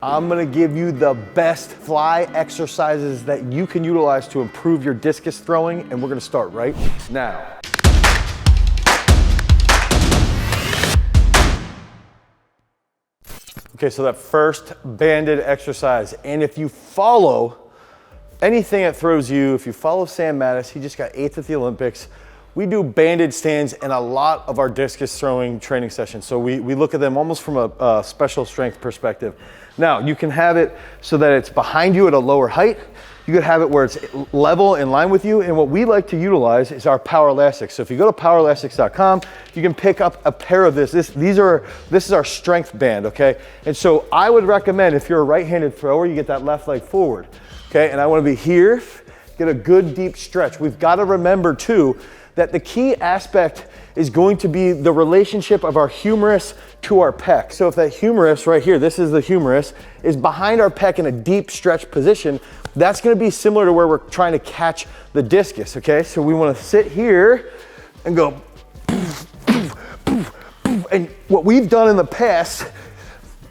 I'm gonna give you the best fly exercises that you can utilize to improve your discus throwing, and we're gonna start right now. Okay, so that first banded exercise, and if you follow anything that throws you, if you follow Sam Mattis, he just got 8th at the Olympics. We do banded stands in a lot of our discus throwing training sessions. So we look at them almost from a special strength perspective. Now, you can have it so that it's behind you at a lower height. You could have it where it's level in line with you. And what we like to utilize is our Power Elastics. So if you go to powerelastics.com, you can pick up a pair of this. This is our strength band, okay? And so I would recommend if you're a right-handed thrower, you get that left leg forward, okay? And I wanna be here, get a good deep stretch. We've gotta remember too, that the key aspect is going to be the relationship of our humerus to our pec. So if that humerus right here, this is the humerus, is behind our pec in a deep stretch position, that's gonna be similar to where we're trying to catch the discus, okay? So we wanna sit here and go, and what we've done in the past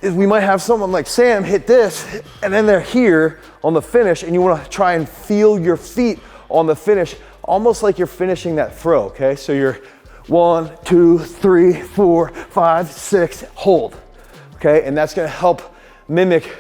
is we might have someone like Sam hit this, and then they're here on the finish, and you wanna try and feel your feet on the finish, almost like you're finishing that throw, okay? So you're 1, 2, 3, 4, 5, 6, hold, okay? And that's gonna help mimic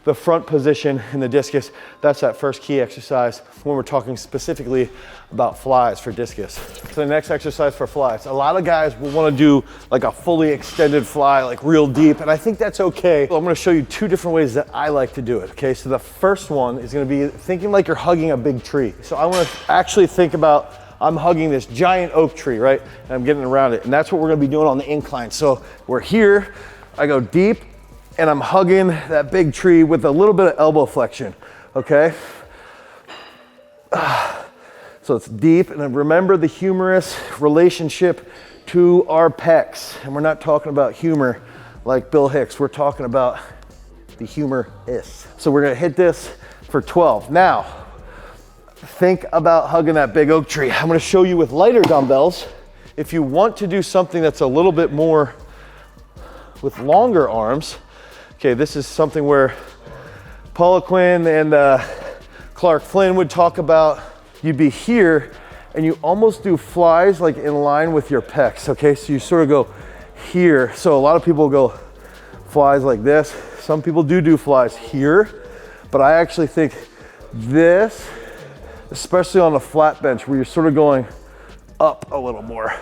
the front position in the discus. That's that first key exercise when we're talking specifically about flies for discus. So the next exercise for flies, a lot of guys will wanna do like a fully extended fly, like real deep, and I think that's okay. I'm gonna show you 2 different ways that I like to do it, okay? So the first one is gonna be thinking like you're hugging a big tree. So I wanna actually think about I'm hugging this giant oak tree, right? And I'm getting around it, and that's what we're gonna be doing on the incline. So we're here, I go deep, and I'm hugging that big tree with a little bit of elbow flexion, okay? So it's deep, and then remember the humerus relationship to our pecs. And we're not talking about humor like Bill Hicks, we're talking about the humerus. So we're gonna hit this for 12. Now, think about hugging that big oak tree. I'm gonna show you with lighter dumbbells. If you want to do something that's a little bit more with longer arms, okay, this is something where Paula Quinn and Clark Flynn would talk about. You'd be here and you almost do flies like in line with your pecs, okay? So you sort of go here. So a lot of people go flies like this. Some people do flies here, but I actually think this, especially on a flat bench where you're sort of going up a little more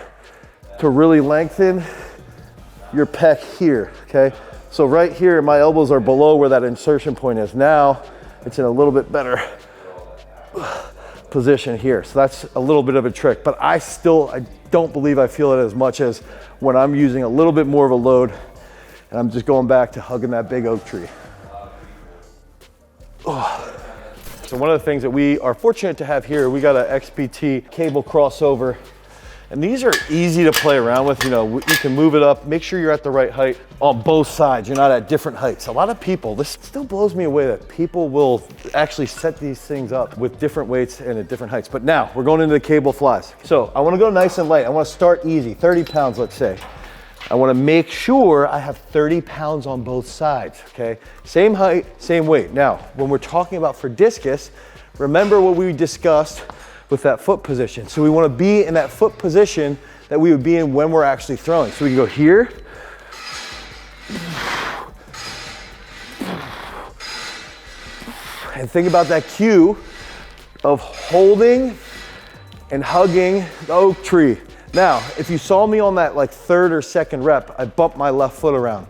to really lengthen your pec here, okay? So right here, my elbows are below where that insertion point is. Now, it's in a little bit better position here. So that's a little bit of a trick, but I don't believe I feel it as much as when I'm using a little bit more of a load and I'm just going back to hugging that big oak tree. Oh. So one of the things that we are fortunate to have here, we got an XPT cable crossover, and these are easy to play around with. You know, you can move it up, make sure you're at the right height on both sides. You're not at different heights. A lot of people, this still blows me away that people will actually set these things up with different weights and at different heights. But now we're going into the cable flies. So I wanna go nice and light. I wanna start easy, 30 pounds, let's say. I wanna make sure I have 30 pounds on both sides, okay? Same height, same weight. Now, when we're talking about for discus, remember what we discussed with that foot position. So we wanna be in that foot position that we would be in when we're actually throwing. So we can go here. And think about that cue of holding and hugging the oak tree. Now, if you saw me on that like 3rd or 2nd rep, I bumped my left foot around.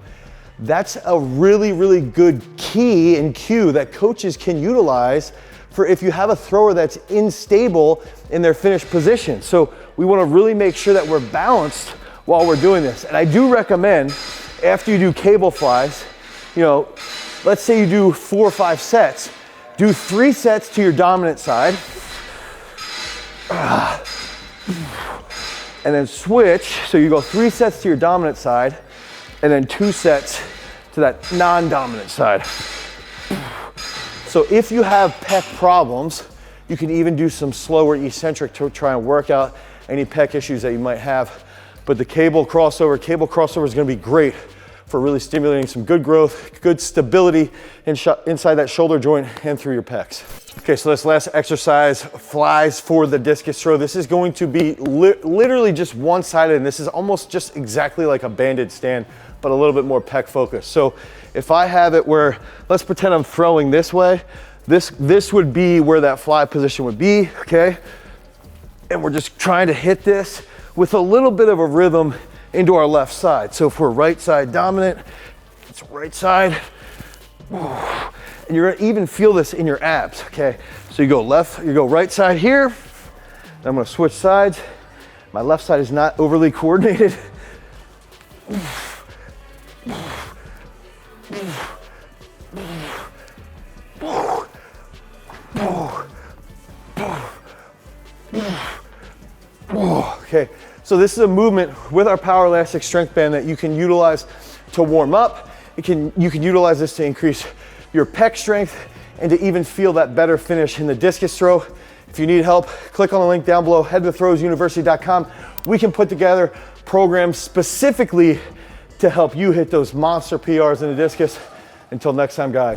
That's a really, really good key and cue that coaches can utilize for if you have a thrower that's unstable in their finished position. So we wanna really make sure that we're balanced while we're doing this. And I do recommend, after you do cable flies, you know, let's say you do 4 or 5 sets, do 3 sets to your dominant side, and then switch. So you go 3 sets to your dominant side, and then 2 sets to that non-dominant side. So if you have pec problems, you can even do some slower eccentric to try and work out any pec issues that you might have. But the cable crossover is gonna be great for really stimulating some good growth, good stability inside that shoulder joint and through your pecs. Okay, so this last exercise, flies for the discus throw. This is going to be literally just one-sided, and this is almost just exactly like a banded stand, but a little bit more pec focused. So if I have it where, let's pretend I'm throwing this way, this would be where that fly position would be, okay? And we're just trying to hit this with a little bit of a rhythm into our left side. So if we're right side dominant, it's right side. And you're gonna even feel this in your abs, okay? So you go left, you go right side here. I'm gonna switch sides. My left side is not overly coordinated. Okay, so this is a movement with our power elastic strength band that you can utilize to warm up. You can utilize this to increase your pec strength and to even feel that better finish in the discus throw. If you need help, click on the link down below, head to throwsuniversity.com. We can put together programs specifically to help you hit those monster PRs in the discus. Until next time, guys.